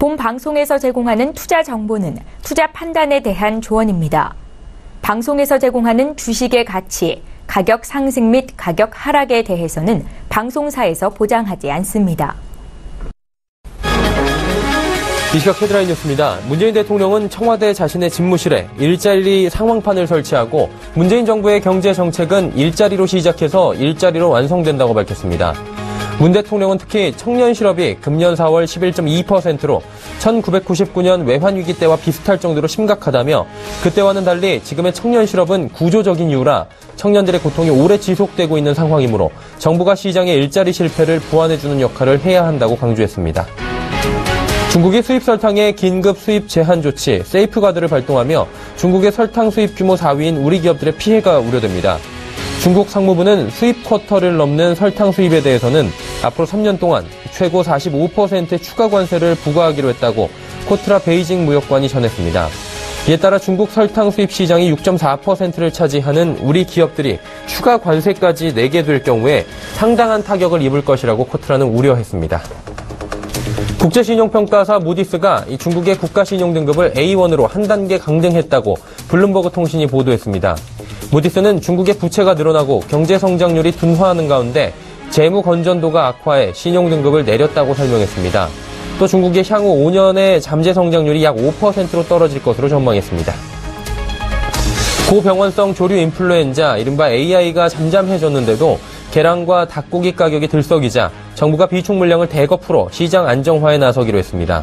본 방송에서 제공하는 투자 정보는 투자 판단에 대한 조언입니다. 방송에서 제공하는 주식의 가치, 가격 상승 및 가격 하락에 대해서는 방송사에서 보장하지 않습니다. 이 시각 헤드라인 뉴스입니다. 문재인 대통령은 청와대 자신의 집무실에 일자리 상황판을 설치하고 문재인 정부의 경제 정책은 일자리로 시작해서 일자리로 완성된다고 밝혔습니다. 문 대통령은 특히 청년 실업이 금년 4월 11.2%로 1999년 외환위기 때와 비슷할 정도로 심각하다며 그때와는 달리 지금의 청년 실업은 구조적인 이유라 청년들의 고통이 오래 지속되고 있는 상황이므로 정부가 시장의 일자리 실패를 보완해주는 역할을 해야 한다고 강조했습니다. 중국이 수입 설탕의 긴급 수입 제한 조치 세이프가드를 발동하며 중국의 설탕 수입 규모 4위인 우리 기업들의 피해가 우려됩니다. 중국 상무부는 수입 쿼터를 넘는 설탕 수입에 대해서는 앞으로 3년 동안 최고 45%의 추가 관세를 부과하기로 했다고 코트라 베이징 무역관이 전했습니다. 이에 따라 중국 설탕 수입 시장이 6.4%를 차지하는 우리 기업들이 추가 관세까지 내게 될 경우에 상당한 타격을 입을 것이라고 코트라는 우려했습니다. 국제신용평가사 무디스가 중국의 국가신용 등급을 A1으로 한 단계 강등했다고 블룸버그 통신이 보도했습니다. 무디스는 중국의 부채가 늘어나고 경제 성장률이 둔화하는 가운데 재무 건전도가 악화해 신용 등급을 내렸다고 설명했습니다. 또 중국의 향후 5년의 잠재 성장률이 약 5%로 떨어질 것으로 전망했습니다. 고병원성 조류 인플루엔자 이른바 AI가 잠잠해졌는데도 계란과 닭고기 가격이 들썩이자 정부가 비축 물량을 대거 풀어 시장 안정화에 나서기로 했습니다.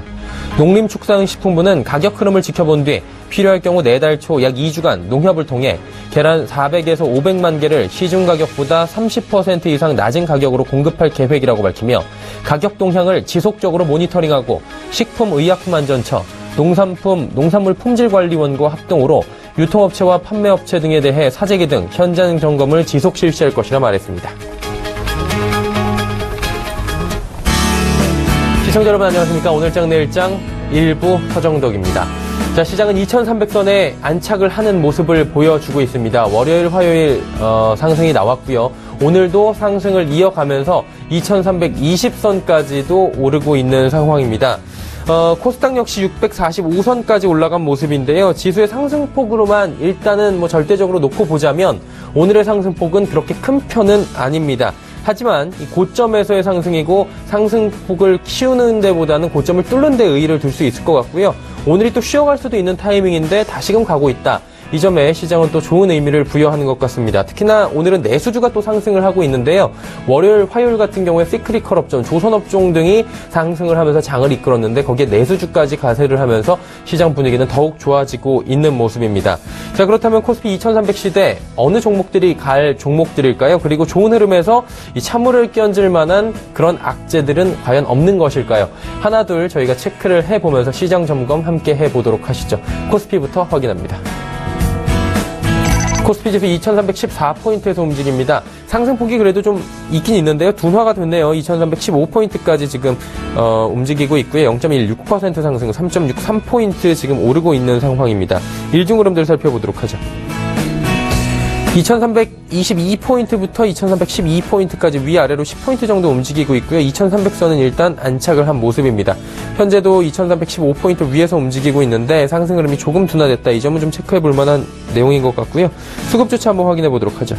농림축산식품부는 가격 흐름을 지켜본 뒤 필요할 경우 내달 초 약 2주간 농협을 통해 계란 400에서 500만 개를 시중 가격보다 30% 이상 낮은 가격으로 공급할 계획이라고 밝히며 가격 동향을 지속적으로 모니터링하고 식품의약품안전처, 농산물 품질관리원과 합동으로 유통업체와 판매업체 등에 대해 사재기 등 현장 점검을 지속 실시할 것이라 말했습니다. 시청자 여러분 안녕하십니까. 오늘장 내일장 일부 서정덕입니다. 자, 시장은 2300선에 안착을 하는 모습을 보여주고 있습니다. 월요일, 화요일 상승이 나왔고요. 오늘도 상승을 이어가면서 2320선까지도 오르고 있는 상황입니다. 코스닥 역시 645선까지 올라간 모습인데요. 지수의 상승폭으로만 일단은 절대적으로 놓고 보자면 오늘의 상승폭은 그렇게 큰 편은 아닙니다. 하지만 이 고점에서의 상승이고 상승폭을 키우는 데보다는 고점을 뚫는 데 의의를 둘 수 있을 것 같고요. 오늘이 또 쉬어갈 수도 있는 타이밍인데 다시금 가고 있다. 이 점에 시장은 또 좋은 의미를 부여하는 것 같습니다. 특히나 오늘은 내수주가 또 상승을 하고 있는데요. 월요일, 화요일 같은 경우에 시크리컬 업종, 조선업종 등이 상승을 하면서 장을 이끌었는데 거기에 내수주까지 가세를 하면서 시장 분위기는 더욱 좋아지고 있는 모습입니다. 자, 그렇다면 코스피 2300 시대 어느 종목들이 갈 종목들일까요? 그리고 좋은 흐름에서 이 찬물을 끼얹을 만한 그런 악재들은 과연 없는 것일까요? 하나 둘 저희가 체크를 해보면서 시장 점검 함께 해보도록 하시죠. 코스피부터 확인합니다. 코스피 지수 2314포인트에서 움직입니다. 상승폭이 그래도 좀 있긴 있는데요. 둔화가 됐네요. 2315포인트까지 지금 움직이고 있고요. 0.16% 상승, 3.63포인트 지금 오르고 있는 상황입니다. 일중 흐름들 살펴보도록 하죠. 2322포인트부터 2312포인트까지 위아래로 10포인트 정도 움직이고 있고요. 2300선은 일단 안착을 한 모습입니다. 현재도 2315포인트 위에서 움직이고 있는데 상승 흐름이 조금 둔화됐다. 이 점은 좀 체크해 볼 만한 내용인 것 같고요. 수급 주체 한번 확인해 보도록 하죠.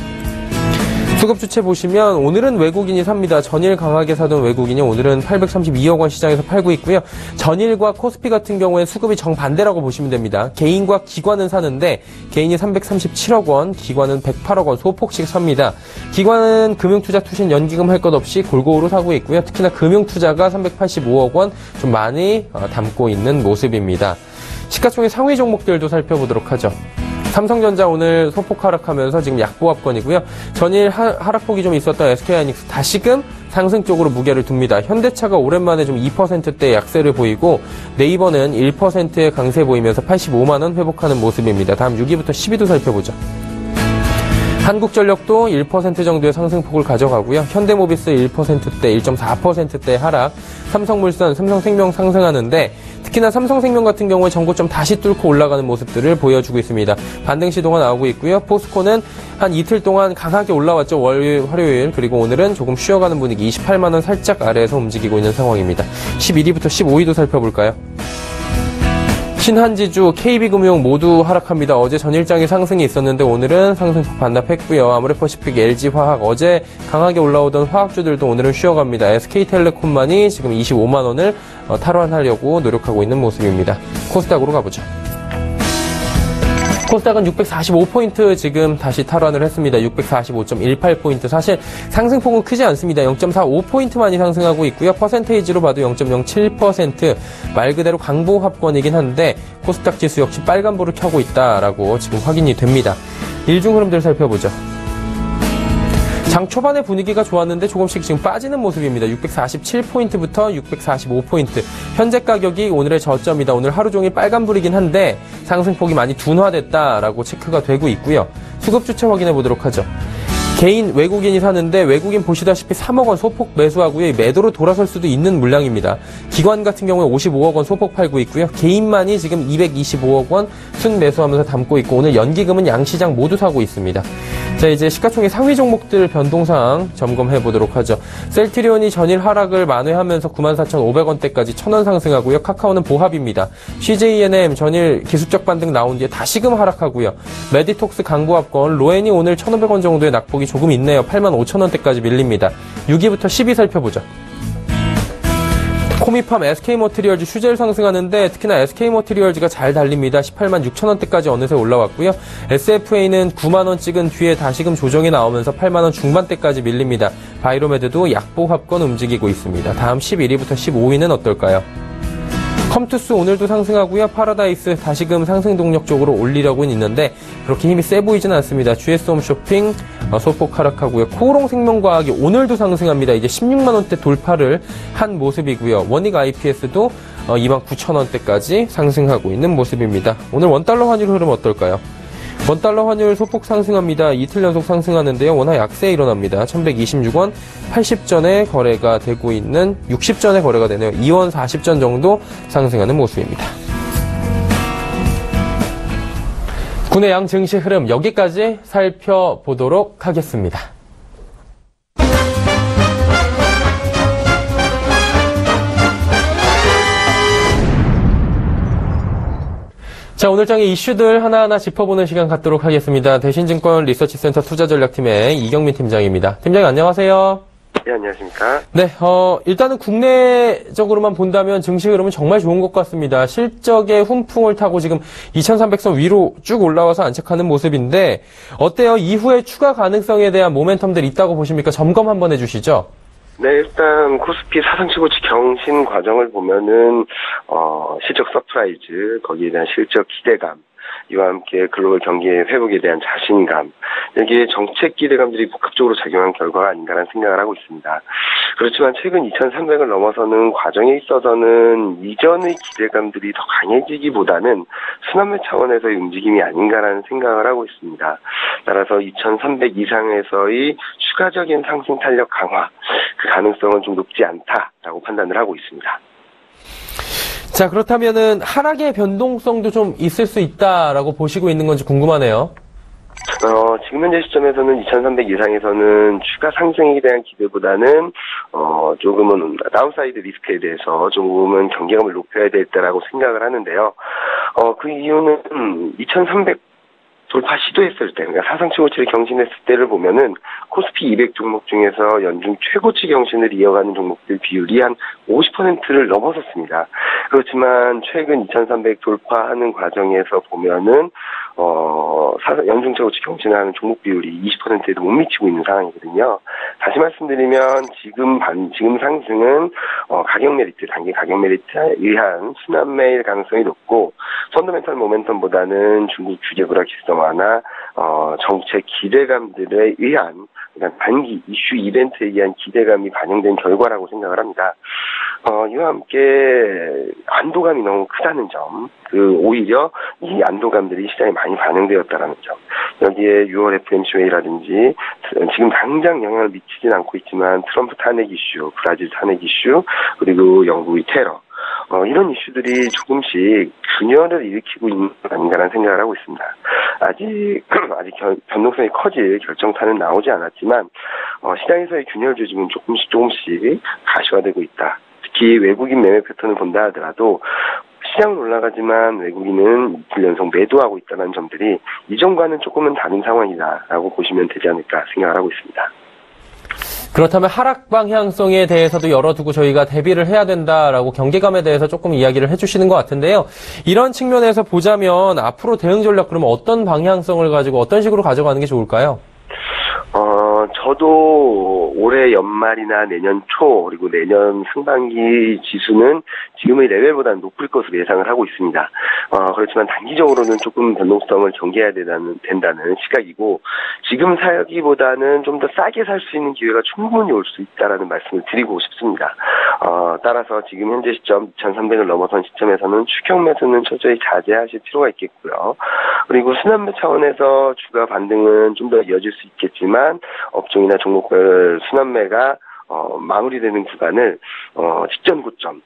수급 주체 보시면 오늘은 외국인이 삽니다. 전일 강하게 사던 외국인이 오늘은 832억 원 시장에서 팔고 있고요. 전일과 코스피 같은 경우에 수급이 정반대라고 보시면 됩니다. 개인과 기관은 사는데 개인이 337억 원, 기관은 108억 원 소폭씩 삽니다. 기관은 금융투자 투신 연기금 할 것 없이 골고루 사고 있고요. 특히나 금융투자가 385억 원 좀 많이 담고 있는 모습입니다. 시가총액 상위 종목들도 살펴보도록 하죠. 삼성전자 오늘 소폭 하락하면서 지금 약보합권이고요. 전일 하락폭이 좀 있었던 SK하이닉스 다시금 상승 쪽으로 무게를 둡니다. 현대차가 오랜만에 좀 2%대 약세를 보이고 네이버는 1%의 강세 보이면서 85만 원 회복하는 모습입니다. 다음 6위부터 10위도 살펴보죠. 한국전력도 1% 정도의 상승폭을 가져가고요. 현대모비스 1%대, 1.4%대 하락, 삼성물산, 삼성생명 상승하는데 특히나 삼성생명 같은 경우에 전고점 다시 뚫고 올라가는 모습들을 보여주고 있습니다. 반등 시도가 나오고 있고요. 포스코는 한 이틀 동안 강하게 올라왔죠. 월요일, 화요일. 그리고 오늘은 조금 쉬어가는 분위기 28만 원 살짝 아래에서 움직이고 있는 상황입니다. 11위부터 15위도 살펴볼까요? 신한지주, KB금융 모두 하락합니다. 어제 전일장에 상승이 있었는데 오늘은 상승폭 반납했고요. 아모레퍼시픽, LG화학, 어제 강하게 올라오던 화학주들도 오늘은 쉬어갑니다. SK텔레콤만이 지금 25만 원을 탈환하려고 노력하고 있는 모습입니다. 코스닥으로 가보죠. 코스닥은 645포인트 지금 다시 탈환을 했습니다. 645.18포인트. 사실 상승폭은 크지 않습니다. 0.45포인트만이 상승하고 있고요. 퍼센테이지로 봐도 0.07%. 말 그대로 강보합권이긴 한데 코스닥 지수 역시 빨간불을 켜고 있다라고 지금 확인이 됩니다. 일중 흐름들 살펴보죠. 장 초반의 분위기가 좋았는데 조금씩 지금 빠지는 모습입니다. 647포인트부터 645포인트. 현재 가격이 오늘의 저점이다. 오늘 하루 종일 빨간불이긴 한데 상승폭이 많이 둔화됐다라고 체크가 되고 있고요. 수급 주체 확인해 보도록 하죠. 개인 외국인이 사는데 외국인 보시다시피 3억 원 소폭 매수하고요. 매도로 돌아설 수도 있는 물량입니다. 기관 같은 경우에 55억 원 소폭 팔고 있고요. 개인만이 지금 225억 원 순 매수하면서 담고 있고 오늘 연기금은 양시장 모두 사고 있습니다. 자, 이제 시가총액 상위 종목들 변동사항 점검해 보도록 하죠. 셀트리온이 전일 하락을 만회하면서 94,500원대까지 1,000원 상승하고요. 카카오는 보합입니다. CJENM 전일 기술적 반등 나온 뒤에 다시금 하락하고요. 메디톡스 강보합권, 로엔이 오늘 1,500원 정도의 낙폭이 조금 있네요. 85,000원대까지 밀립니다. 6위부터 10위 살펴보죠. 코미팜, SK머티리얼즈 휴재를 상승하는데 특히나 SK머티리얼즈가 잘 달립니다. 186,000원대까지 어느새 올라왔고요. SFA는 9만원 찍은 뒤에 다시금 조정이 나오면서 8만원 중반대까지 밀립니다. 바이로메드도 약보합권 움직이고 있습니다. 다음 11위부터 15위는 어떨까요? 컴투스 오늘도 상승하고요. 파라다이스 다시금 상승 동력 쪽으로 올리려고는 있는데 그렇게 힘이 세 보이지는 않습니다. GS홈쇼핑 소폭 하락하고요. 코오롱생명과학이 오늘도 상승합니다. 이제 16만원대 돌파를 한 모습이고요. 원익 IPS도 29,000원대까지 상승하고 있는 모습입니다. 오늘 원달러 환율 흐름 어떨까요? 원달러 환율 소폭 상승합니다. 이틀 연속 상승하는데요. 원화 약세 일어납니다. 1126원 80전에 거래가 되고 있는 60전에 거래가 되네요. 2원 40전 정도 상승하는 모습입니다. 국내 양 증시 흐름 여기까지 살펴보도록 하겠습니다. 자, 오늘 장의 이슈들 하나하나 짚어보는 시간 갖도록 하겠습니다. 대신증권 리서치센터 투자전략팀의 이경민 팀장입니다. 팀장님 안녕하세요. 네, 안녕하십니까. 네, 일단은 국내적으로만 본다면 증시 흐름은 정말 좋은 것 같습니다. 실적의 훈풍을 타고 지금 2300선 위로 쭉 올라와서 안착하는 모습인데 어때요? 이후에 추가 가능성에 대한 모멘텀들이 있다고 보십니까? 점검 한번 해주시죠. 네, 일단 코스피 사상치고치 경신 과정을 보면은 실적 서프라이즈, 거기에 대한 실적 기대감, 이와 함께 글로벌 경기의 회복에 대한 자신감, 여기에 정책 기대감들이 복합적으로 작용한 결과가 아닌가라는 생각을 하고 있습니다. 그렇지만 최근 2300을 넘어서는 과정에 있어서는 이전의 기대감들이 더 강해지기보다는 순환매 차원에서의 움직임이 아닌가라는 생각을 하고 있습니다. 따라서 2300 이상에서의 추가적인 상승 탄력 강화, 그 가능성은 좀 높지 않다라고 판단을 하고 있습니다. 자, 그렇다면은 하락의 변동성도 좀 있을 수 있다라고 보시고 있는 건지 궁금하네요. 지금 현재 시점에서는 2300 이상에서는 추가 상승에 대한 기대보다는 조금은 다운사이드 리스크에 대해서 조금은 경계감을 높여야 되겠다라고 생각을 하는데요. 그 이유는 2300 돌파 시도했을 때, 그러니까 사상치고치를 경신했을 때를 보면은 코스피 200 종목 중에서 연중 최고치 경신을 이어가는 종목들 비율이 한 50%를 넘어섰습니다. 그렇지만 최근 2300 돌파하는 과정에서 보면은 연중 최고치 경신을 하는 종목 비율이 20%에도 못 미치고 있는 상황이거든요. 다시 말씀드리면 지금 상승은 가격 메리트, 단기 가격 메리트에 의한 순환매일 가능성이 높고 펀더멘털 모멘텀보다는 중국 규제 불확 실성화나 정책 기대감들에 의한 그러니까 단기 이슈 이벤트에 의한 기대감이 반영된 결과라고 생각을 합니다. 이와 함께 안도감이 너무 크다는 점, 오히려 이 안도감들이 시장에 많이 반영되었다는 점, 여기에 6월 FOMC라든지 지금 당장 영향을 미치진 않고 있지만 트럼프 탄핵 이슈, 브라질 탄핵 이슈, 그리고 영국의 테러, 이런 이슈들이 조금씩 균열을 일으키고 있는 것 아닌가라는 생각을 하고 있습니다. 아직 변동성이 커질 결정타는 나오지 않았지만, 시장에서의 균열 조짐은 조금씩 가시화되고 있다. 특히 외국인 매매 패턴을 본다 하더라도, 시장은 올라가지만 외국인은 이틀 연속 매도하고 있다는 점들이 이전과는 조금은 다른 상황이다라고 보시면 되지 않을까 생각을 하고 있습니다. 그렇다면 하락 방향성에 대해서도 열어두고 저희가 대비를 해야 된다라고 경계감에 대해서 조금 이야기를 해주시는 것 같은데요. 이런 측면에서 보자면 앞으로 대응 전략 그러면 어떤 방향성을 가지고 어떤 식으로 가져가는 게 좋을까요? 저도 올해 연말이나 내년 초 그리고 내년 상반기 지수는 지금의 레벨보다는 높을 것으로 예상을 하고 있습니다. 그렇지만 단기적으로는 조금 변동성을 경계해야 된다는 시각이고, 지금 사기보다는 좀 더 싸게 살 수 있는 기회가 충분히 올 수 있다라는 말씀을 드리고 싶습니다. 따라서 지금 현재 시점 2,300을 넘어선 시점에서는 추격 매수는 철저히 자제하실 필요가 있겠고요. 그리고 순환매 차원에서 주가 반등은 좀 더 이어질 수 있겠지만 업종이나 종목별 순환매가 마무리되는 구간을 직전 고점,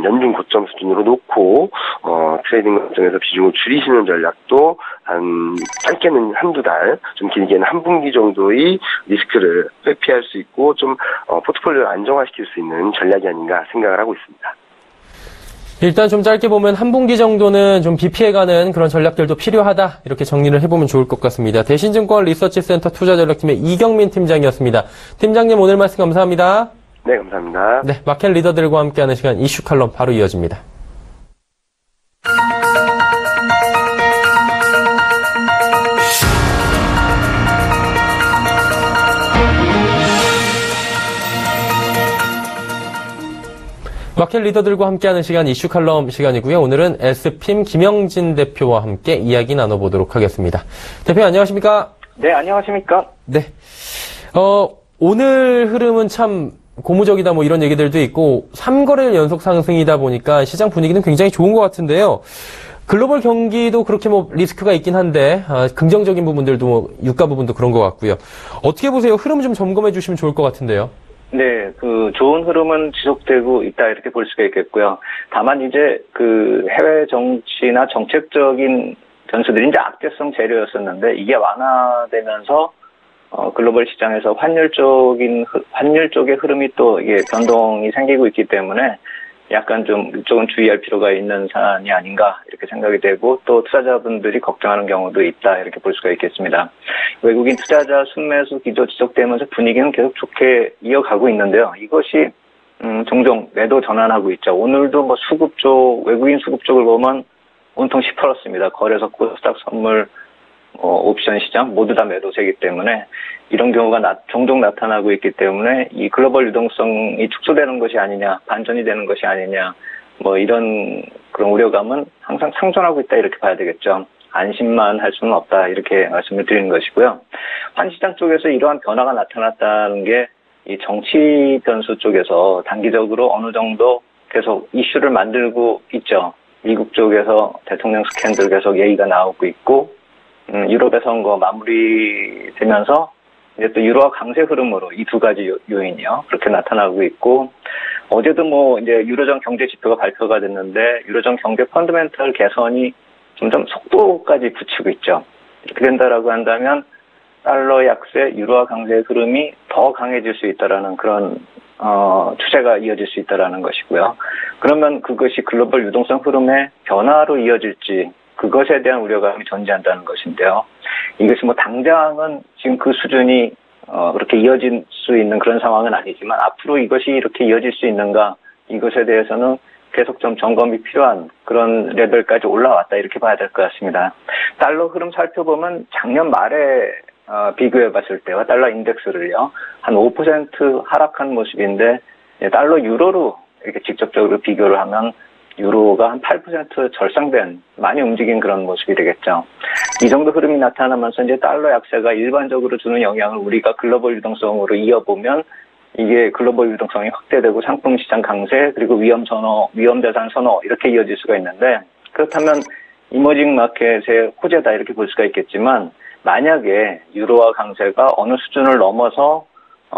연중 고점 수준으로 놓고 트레이딩 과정에서 비중을 줄이시는 전략도 짧게는 한두 달, 좀 길게는 한 분기 정도의 리스크를 회피할 수 있고 좀 포트폴리오를 안정화시킬 수 있는 전략이 아닌가 생각을 하고 있습니다. 일단 좀 짧게 보면 한 분기 정도는 좀 비피해가는 그런 전략들도 필요하다, 이렇게 정리를 해보면 좋을 것 같습니다. 대신증권 리서치센터 투자전략팀의 이경민 팀장이었습니다. 팀장님, 오늘 말씀 감사합니다. 네, 감사합니다. 네, 마켓 리더들과 함께하는 시간 이슈 칼럼 바로 이어집니다. 마켓 리더들과 함께하는 시간 이슈 칼럼 시간이고요. 오늘은 SPIM 김영진 대표와 함께 이야기 나눠보도록 하겠습니다. 대표 안녕하십니까? 네, 안녕하십니까? 네. 오늘 흐름은 참 고무적이다 뭐 이런 얘기들도 있고 3거래일 연속 상승이다 보니까 시장 분위기는 굉장히 좋은 것 같은데요. 글로벌 경기도 그렇게 뭐 리스크가 있긴 한데 긍정적인 부분들도 뭐 유가 부분도 그런 것 같고요. 어떻게 보세요? 흐름 좀 점검해 주시면 좋을 것 같은데요. 네, 좋은 흐름은 지속되고 있다 이렇게 볼 수가 있겠고요. 다만 이제 해외 정치나 정책적인 변수들이 이제 악재성 재료였었는데 이게 완화되면서 글로벌 시장에서 환율 쪽의 흐름이 또 이게 변동이 생기고 있기 때문에 약간 좀 이쪽은 주의할 필요가 있는 사안이 아닌가 이렇게 생각이 되고, 또 투자자분들이 걱정하는 경우도 있다 이렇게 볼 수가 있겠습니다. 외국인 투자자 순매수 기조 지속되면서 분위기는 계속 좋게 이어가고 있는데요. 이것이 종종 매도 전환하고 있죠. 오늘도 뭐 외국인 수급 쪽을 보면 온통 10%습니다. 거래소, 코스닥, 선물, 옵션 시장 모두 다 매도세이기 때문에 이런 경우가 종종 나타나고 있기 때문에 이 글로벌 유동성이 축소되는 것이 아니냐, 반전이 되는 것이 아니냐, 뭐 이런 그런 우려감은 항상 상존하고 있다 이렇게 봐야 되겠죠. 안심만 할 수는 없다 이렇게 말씀을 드리는 것이고요. 환시장 쪽에서 이러한 변화가 나타났다는 게 이 정치 변수 쪽에서 단기적으로 어느 정도 계속 이슈를 만들고 있죠. 미국 쪽에서 대통령 스캔들 계속 얘기가 나오고 있고, 유럽의 선거 마무리되면서 이제 또 유로화 강세 흐름으로 이 두 가지 요인이요. 그렇게 나타나고 있고, 어제도 뭐 이제 유로존 경제 지표가 발표가 됐는데 유로존 경제 펀더멘털 개선이 점점 속도까지 붙이고 있죠. 이렇게 된다라고 한다면 달러 약세, 유로화 강세 흐름이 더 강해질 수 있다라는 그런 추세가 이어질 수 있다라는 것이고요. 그러면 그것이 글로벌 유동성 흐름의 변화로 이어질지, 그것에 대한 우려감이 존재한다는 것인데요. 이것이 뭐 당장은 지금 그 수준이 그렇게 이어질 수 있는 그런 상황은 아니지만 앞으로 이것이 이렇게 이어질 수 있는가, 이것에 대해서는 계속 좀 점검이 필요한 그런 레벨까지 올라왔다 이렇게 봐야 될 것 같습니다. 달러 흐름 살펴보면 작년 말에 비교해 봤을 때와 달러 인덱스를요, 한 5% 하락한 모습인데 달러 유로로 이렇게 직접적으로 비교를 하면 유로가 한 8% 절상된, 많이 움직인 그런 모습이 되겠죠. 이 정도 흐름이 나타나면서 이제 달러 약세가 일반적으로 주는 영향을 우리가 글로벌 유동성으로 이어보면 이게 글로벌 유동성이 확대되고 상품 시장 강세 그리고 위험 자산 선호 이렇게 이어질 수가 있는데 그렇다면 이머징 마켓의 호재다 이렇게 볼 수가 있겠지만 만약에 유로화 강세가 어느 수준을 넘어서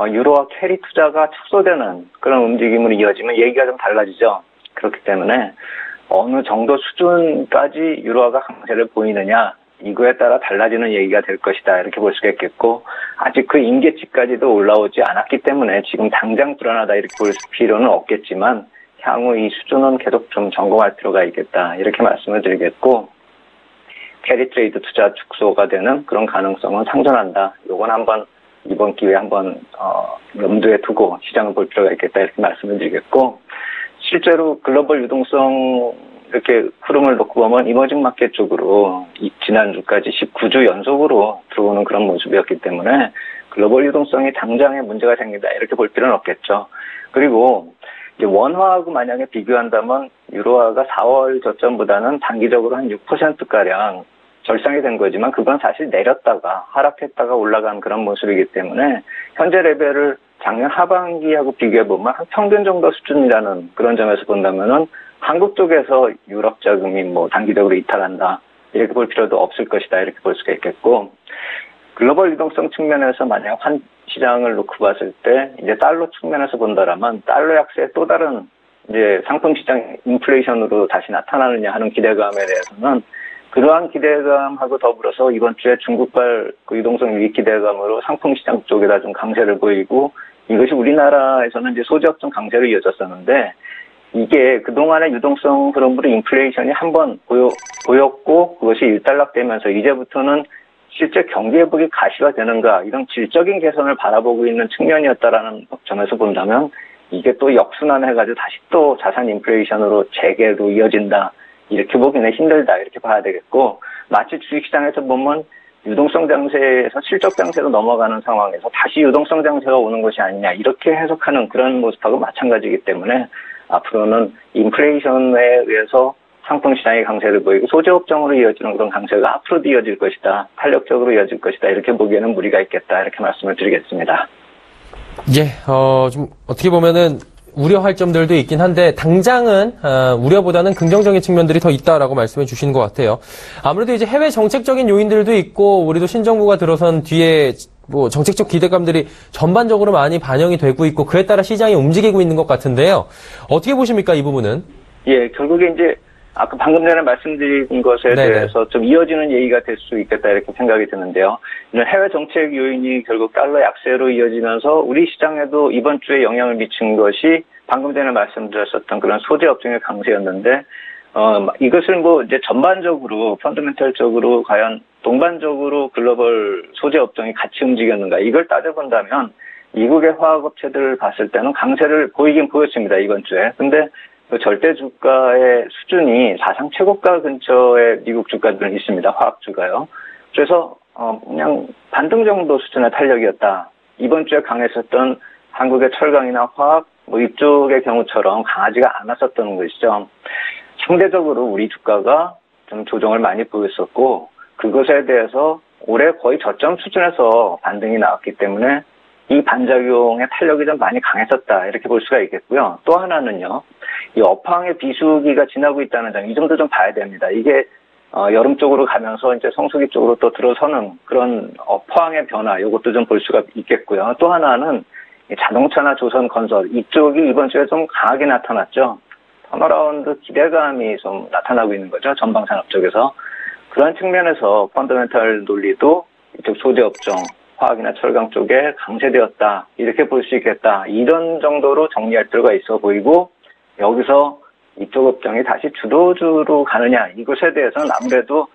유로화 캐리 투자가 축소되는 그런 움직임으로 이어지면 얘기가 좀 달라지죠. 그렇기 때문에 어느 정도 수준까지 유로화가 강세를 보이느냐 이거에 따라 달라지는 얘기가 될 것이다 이렇게 볼 수가 있겠고 아직 그 임계치까지도 올라오지 않았기 때문에 지금 당장 불안하다 이렇게 볼 필요는 없겠지만 향후 이 수준은 계속 좀 점검할 필요가 있겠다 이렇게 말씀을 드리겠고 캐리 트레이드 투자 축소가 되는 그런 가능성은 상존한다. 이건 한번 이번 기회에 한번 염두에 두고 시장을 볼 필요가 있겠다 이렇게 말씀을 드리겠고 실제로 글로벌 유동성 이렇게 흐름을 놓고 보면 이머징 마켓 쪽으로 지난주까지 19주 연속으로 들어오는 그런 모습이었기 때문에 글로벌 유동성이 당장에 문제가 생긴다 이렇게 볼 필요는 없겠죠. 그리고 이제 원화하고 만약에 비교한다면 유로화가 4월 저점보다는 단기적으로 한 6%가량 절상이 된 거지만 그건 사실 내렸다가 하락했다가 올라간 그런 모습이기 때문에 현재 레벨을 작년 하반기하고 비교해보면 한 평균 정도 수준이라는 그런 점에서 본다면은 한국 쪽에서 유럽 자금이 뭐 단기적으로 이탈한다 이렇게 볼 필요도 없을 것이다 이렇게 볼 수가 있겠고 글로벌 유동성 측면에서 만약 한 시장을 놓고 봤을 때 이제 달러 측면에서 본다라면 달러 약세의 또 다른 이제 상품 시장 인플레이션으로 다시 나타나느냐 하는 기대감에 대해서는 그러한 기대감하고 더불어서 이번 주에 중국발 그 유동성 위기 기대감으로 상품 시장 쪽에다 좀 강세를 보이고 이것이 우리나라에서는 이제 소지업종 강세로 이어졌었는데 이게 그동안의 유동성 흐름으로 인플레이션이 한번 보였고 그것이 일단락되면서 이제부터는 실제 경기 회복이 가시가 되는가 이런 질적인 개선을 바라보고 있는 측면이었다라는 점에서 본다면 이게 또 역순환해가지고 다시 또 자산 인플레이션으로 재개로 이어진다 이렇게 보기는 힘들다 이렇게 봐야 되겠고 마치 주식시장에서 보면 유동성 장세에서 실적 장세로 넘어가는 상황에서 다시 유동성 장세가 오는 것이 아니냐 이렇게 해석하는 그런 모습하고 마찬가지이기 때문에 앞으로는 인플레이션에 의해서 상품 시장의 강세를 보이고 소재업종으로 이어지는 그런 강세가 앞으로도 이어질 것이다. 탄력적으로 이어질 것이다. 이렇게 보기에는 무리가 있겠다. 이렇게 말씀을 드리겠습니다. 예, 좀 어떻게 보면은 우려할 점들도 있긴 한데 당장은 우려보다는 긍정적인 측면들이 더 있다라고 말씀해 주시는 것 같아요. 아무래도 이제 해외 정책적인 요인들도 있고 우리도 신정부가 들어선 뒤에 뭐 정책적 기대감들이 전반적으로 많이 반영이 되고 있고 그에 따라 시장이 움직이고 있는 것 같은데요. 어떻게 보십니까 이 부분은? 예, 결국에 이제 아까 방금 전에 말씀드린 것에 네네. 대해서 좀 이어지는 얘기가 될 수 있겠다 이렇게 생각이 드는데요. 해외 정책 요인이 결국 달러 약세로 이어지면서 우리 시장에도 이번 주에 영향을 미친 것이 방금 전에 말씀드렸었던 그런 소재 업종의 강세였는데 이것을 뭐 이제 전반적으로 펀더멘털적으로 과연 동반적으로 글로벌 소재 업종이 같이 움직였는가 이걸 따져본다면 미국의 화학업체들을 봤을 때는 강세를 보이긴 보였습니다 이번 주에. 근데 그 절대 주가의 수준이 사상 최고가 근처에 미국 주가들은 있습니다. 화학주가요. 그래서 그냥 반등 정도 수준의 탄력이었다. 이번 주에 강했었던 한국의 철강이나 화학 뭐 이쪽의 경우처럼 강하지가 않았었던 것이죠. 상대적으로 우리 주가가 좀 조정을 많이 보였었고 그것에 대해서 올해 거의 저점 수준에서 반등이 나왔기 때문에 이 반작용의 탄력이 좀 많이 강했었다 이렇게 볼 수가 있겠고요. 또 하나는요. 이 업황의 비수기가 지나고 있다는 점, 이 점도 좀 봐야 됩니다. 이게 여름 쪽으로 가면서 이제 성수기 쪽으로 또 들어서는 그런 업황의 변화, 이것도 좀 볼 수가 있겠고요. 또 하나는 자동차나 조선건설 이쪽이 이번 주에 좀 강하게 나타났죠. 턴어라운드 기대감이 좀 나타나고 있는 거죠. 전방산업 쪽에서. 그런 측면에서 펀더멘털 논리도 이쪽 소재업종, 화학이나 철강 쪽에 강세되었다. 이렇게 볼 수 있겠다. 이런 정도로 정리할 필요가 있어 보이고 여기서 이쪽 업종이 다시 주도주로 가느냐 이것에 대해서는 아무래도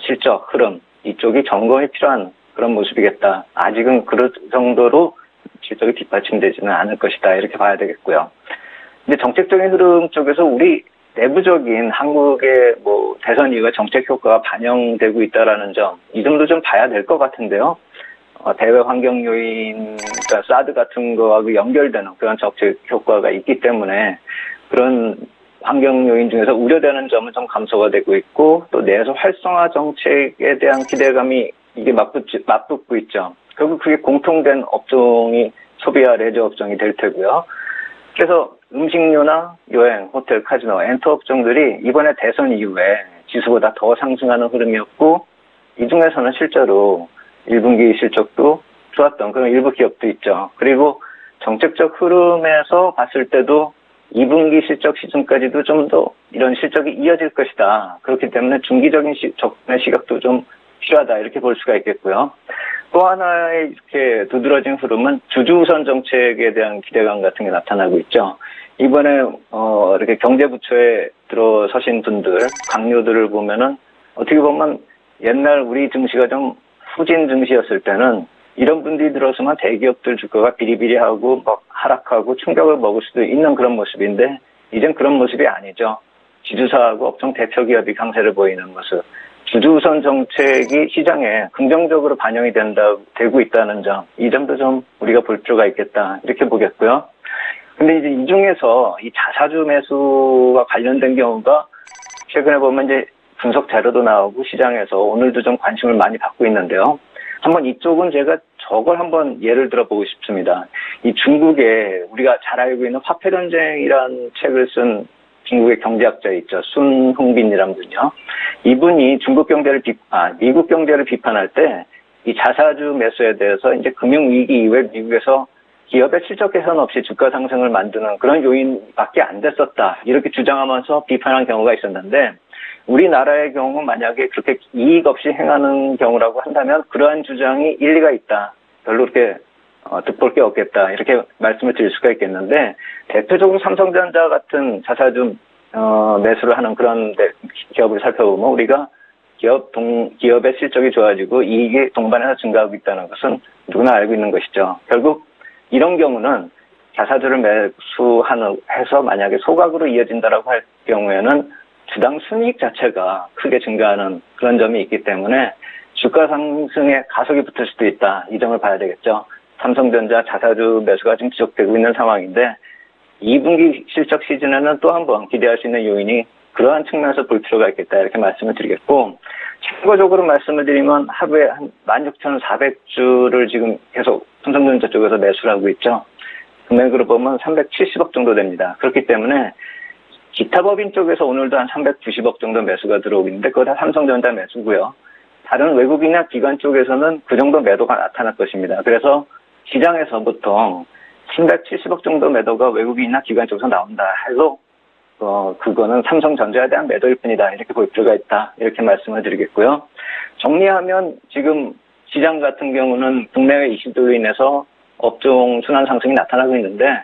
실적, 흐름 이쪽이 점검이 필요한 그런 모습이겠다. 아직은 그럴 정도로 실적이 뒷받침되지는 않을 것이다. 이렇게 봐야 되겠고요. 근데 정책적인 흐름 쪽에서 우리 내부적인 한국의 뭐 대선 이후에 정책 효과가 반영되고 있다라는 점, 이 점도 좀 봐야 될 것 같은데요. 대외 환경 요인, 그러니까 사드 같은 거하고 연결되는 그런 정책 효과가 있기 때문에 그런 환경 요인 중에서 우려되는 점은 좀 감소가 되고 있고 또 내수 활성화 정책에 대한 기대감이 이게 맞붙고 있죠. 결국 그게 공통된 업종이 소비와 레저 업종이 될 테고요. 그래서 음식료나 여행, 호텔, 카지노, 엔터 업종들이 이번에 대선 이후에 지수보다 더 상승하는 흐름이었고 이 중에서는 실제로 1분기 실적도 좋았던 그런 일부 기업도 있죠. 그리고 정책적 흐름에서 봤을 때도 2분기 실적 시즌까지도 좀 더 이런 실적이 이어질 것이다. 그렇기 때문에 중기적인 접근의 시각도 좀 필요하다. 이렇게 볼 수가 있겠고요. 또 하나의 이렇게 두드러진 흐름은 주주우선 정책에 대한 기대감 같은 게 나타나고 있죠. 이번에 이렇게 경제부처에 들어서신 분들, 강요들을 보면은 어떻게 보면 옛날 우리 증시가 좀 후진 증시였을 때는 이런 분들이 들어서면 대기업들 주가가 비리비리하고 막 하락하고 충격을 먹을 수도 있는 그런 모습인데 이젠 그런 모습이 아니죠. 지주사하고 업종 대표 기업이 강세를 보이는 모습. 주주우선 정책이 시장에 긍정적으로 반영이 되고 있다는 점, 이 점도 좀 우리가 볼 필요가 있겠다. 이렇게 보겠고요. 근데 이제 이 중에서 이 자사주 매수와 관련된 경우가 최근에 보면 이제 분석 자료도 나오고 시장에서 오늘도 좀 관심을 많이 받고 있는데요. 한번 이쪽은 제가 저걸 한번 예를 들어보고 싶습니다. 이 중국에 우리가 잘 알고 있는 화폐전쟁이라는 책을 쓴 중국의 경제학자 있죠. 순흥빈이라는 분이요. 이분이 미국 경제를 비판할 때 이 자사주 매수에 대해서 이제 금융위기 이후에 미국에서 기업의 실적 개선 없이 주가 상승을 만드는 그런 요인밖에 안 됐었다. 이렇게 주장하면서 비판한 경우가 있었는데 우리나라의 경우 만약에 그렇게 이익 없이 행하는 경우라고 한다면 그러한 주장이 일리가 있다. 별로 그렇게 득볼 게 없겠다. 이렇게 말씀을 드릴 수가 있겠는데 대표적으로 삼성전자 같은 자사주 매수를 하는 그런 기업을 살펴보면 우리가 기업의 실적이 좋아지고 이익이 동반해서 증가하고 있다는 것은 누구나 알고 있는 것이죠. 결국 이런 경우는 자사주를 매수해서 만약에 소각으로 이어진다라고 할 경우에는 주당 순이익 자체가 크게 증가하는 그런 점이 있기 때문에 주가 상승에 가속이 붙을 수도 있다. 이 점을 봐야 되겠죠. 삼성전자 자사주 매수가 지금 지속되고 있는 상황인데 2분기 실적 시즌에는 또 한 번 기대할 수 있는 요인이 그러한 측면에서 볼 필요가 있겠다. 이렇게 말씀을 드리겠고 참고적으로 말씀을 드리면 하루에 한 16,400주를 지금 계속 삼성전자 쪽에서 매수를 하고 있죠. 금액으로 보면 370억 정도 됩니다. 그렇기 때문에 기타 법인 쪽에서 오늘도 한 390억 정도 매수가 들어오고 있는데 그거 다 삼성전자 매수고요. 다른 외국인이나 기관 쪽에서는 그 정도 매도가 나타날 것입니다. 그래서 시장에서 보통 370억 정도 매도가 외국인이나 기관 쪽에서 나온다 해도 그거는 삼성전자에 대한 매도일 뿐이다. 이렇게 볼 필요가 있다. 이렇게 말씀을 드리겠고요. 정리하면 지금 시장 같은 경우는 국내외 이슈들로 인해서 업종 순환 상승이 나타나고 있는데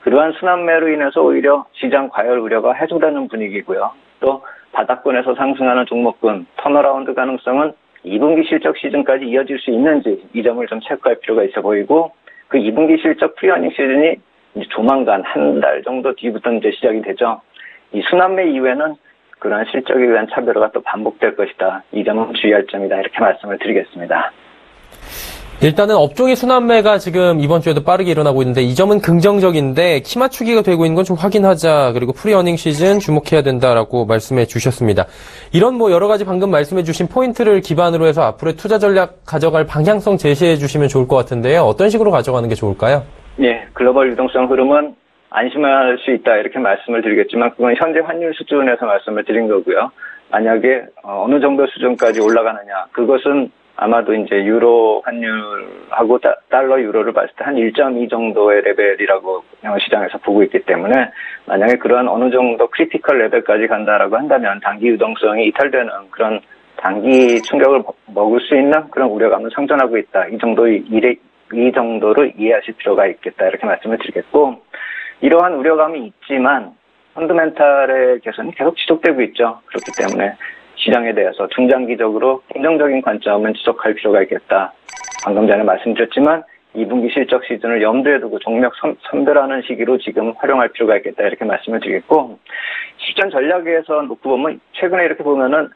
그러한 순환매로 인해서 오히려 시장 과열 우려가 해소되는 분위기고요. 또 바닥권에서 상승하는 종목군 턴어라운드 가능성은 2분기 실적 시즌까지 이어질 수 있는지 이 점을 좀 체크할 필요가 있어 보이고 그 2분기 실적 프리어닝 시즌이 이제 조만간 한 달 정도 뒤부터 이제 시작이 되죠. 이 순환매 이후에는 그러한 실적에 의한 차별화가 또 반복될 것이다. 이 점은 주의할 점이다. 이렇게 말씀을 드리겠습니다. 일단은 업종의 순환매가 지금 이번 주에도 빠르게 일어나고 있는데 이 점은 긍정적인데 키 맞추기가 되고 있는 건 좀 확인하자. 그리고 프리어닝 시즌 주목해야 된다라고 말씀해 주셨습니다. 이런 여러 가지 방금 말씀해 주신 포인트를 기반으로 해서 앞으로의 투자 전략 가져갈 방향성 제시해 주시면 좋을 것 같은데요. 어떤 식으로 가져가는 게 좋을까요? 예, 글로벌 유동성 흐름은 안심할 수 있다. 이렇게 말씀을 드리겠지만 그건 현재 환율 수준에서 말씀을 드린 거고요. 만약에 어느 정도 수준까지 올라가느냐. 그것은 아마도 이제 유로 환율하고 달러 유로를 봤을 때 한 1.2 정도의 레벨이라고 시장에서 보고 있기 때문에 만약에 그러한 어느 정도 크리티컬 레벨까지 간다라고 한다면 단기 유동성이 이탈되는 그런 단기 충격을 먹을 수 있는 그런 우려감을 상존하고 있다. 이 정도로 이해하실 필요가 있겠다. 이렇게 말씀을 드리겠고 이러한 우려감이 있지만 펀더멘탈의 개선이 계속 지속되고 있죠. 그렇기 때문에 시장에 대해서 중장기적으로 긍정적인 관점은 지속할 필요가 있겠다. 방금 전에 말씀드렸지만 2분기 실적 시즌을 염두에 두고 종목 선별하는 시기로 지금 활용할 필요가 있겠다. 이렇게 말씀을 드리겠고 실전 전략에서 놓고 보면 최근에 이렇게 보면은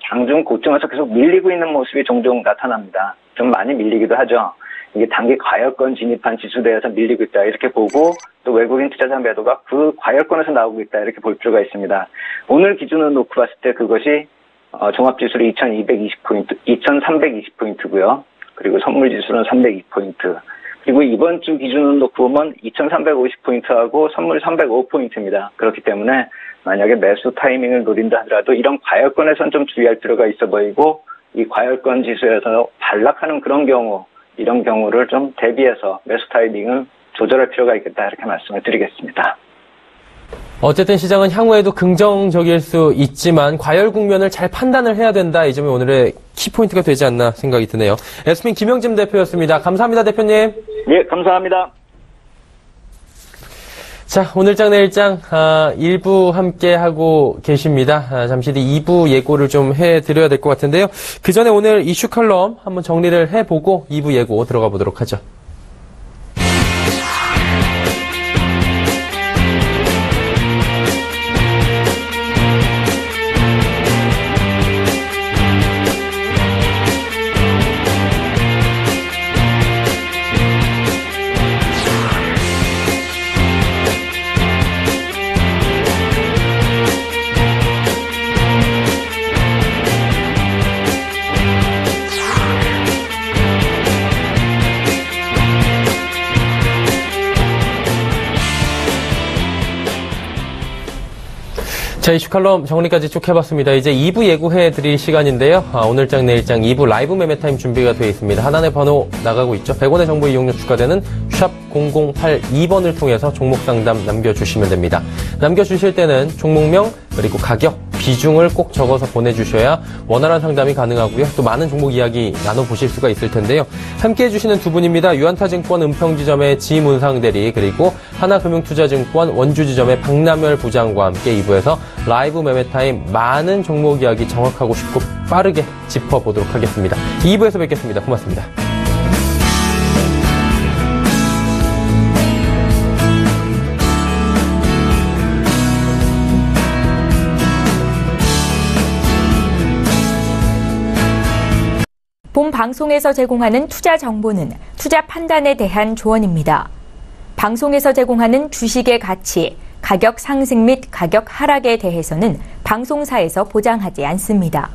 장중 고점에서 계속 밀리고 있는 모습이 종종 나타납니다. 좀 많이 밀리기도 하죠. 이게 단기 과열권 진입한 지수대에서 밀리고 있다. 이렇게 보고 또 외국인 투자자 매도가 그 과열권에서 나오고 있다. 이렇게 볼 필요가 있습니다. 오늘 기준으로 놓고 봤을 때 그것이 종합지수로 2220포인트, 2320포인트고요. 그리고 선물지수는 302포인트. 그리고 이번 주 기준으로 놓고 보면 2,350포인트하고 선물 305포인트입니다. 그렇기 때문에 만약에 매수 타이밍을 노린다 하더라도 이런 과열권에선 좀 주의할 필요가 있어 보이고, 이 과열권 지수에서 반락하는 그런 경우, 이런 경우를 좀 대비해서 매수 타이밍을 조절할 필요가 있겠다, 이렇게 말씀을 드리겠습니다. 어쨌든 시장은 향후에도 긍정적일 수 있지만 과열 국면을 잘 판단을 해야 된다. 이 점이 오늘의 키포인트가 되지 않나 생각이 드네요. 에스핀 김영진 대표였습니다. 감사합니다, 대표님. 예, 감사합니다. 자, 오늘장 내일장 1부 함께 하고 계십니다. 잠시 뒤 2부 예고를 좀 해드려야 될 것 같은데요. 그 전에 오늘 이슈 컬럼 한번 정리를 해보고 2부 예고 들어가 보도록 하죠. 자, 이슈 칼럼 정리까지 쭉 해봤습니다. 이제 2부 예고해드릴 시간인데요. 오늘장 내일장 2부 라이브 매매타임 준비가 되어 있습니다. 하나의 번호 나가고 있죠. 100원의 정보 이용료 추가되는 샵 0082번을 통해서 종목 상담 남겨주시면 됩니다. 남겨주실 때는 종목명 그리고 가격, 비중을 꼭 적어서 보내주셔야 원활한 상담이 가능하고요. 또 많은 종목 이야기 나눠보실 수가 있을 텐데요. 함께해 주시는 두 분입니다. 유한타증권 은평지점의 지문상 대리, 그리고 하나금융투자증권 원주지점의 박남열 부장과 함께 2부에서 라이브 매매타임 많은 종목 이야기 정확하고 쉽고 빠르게 짚어보도록 하겠습니다. 2부에서 뵙겠습니다. 고맙습니다. 본 방송에서 제공하는 투자 정보는 투자 판단에 대한 조언입니다. 방송에서 제공하는 주식의 가치, 가격 상승 및 가격 하락에 대해서는 방송사에서 보장하지 않습니다.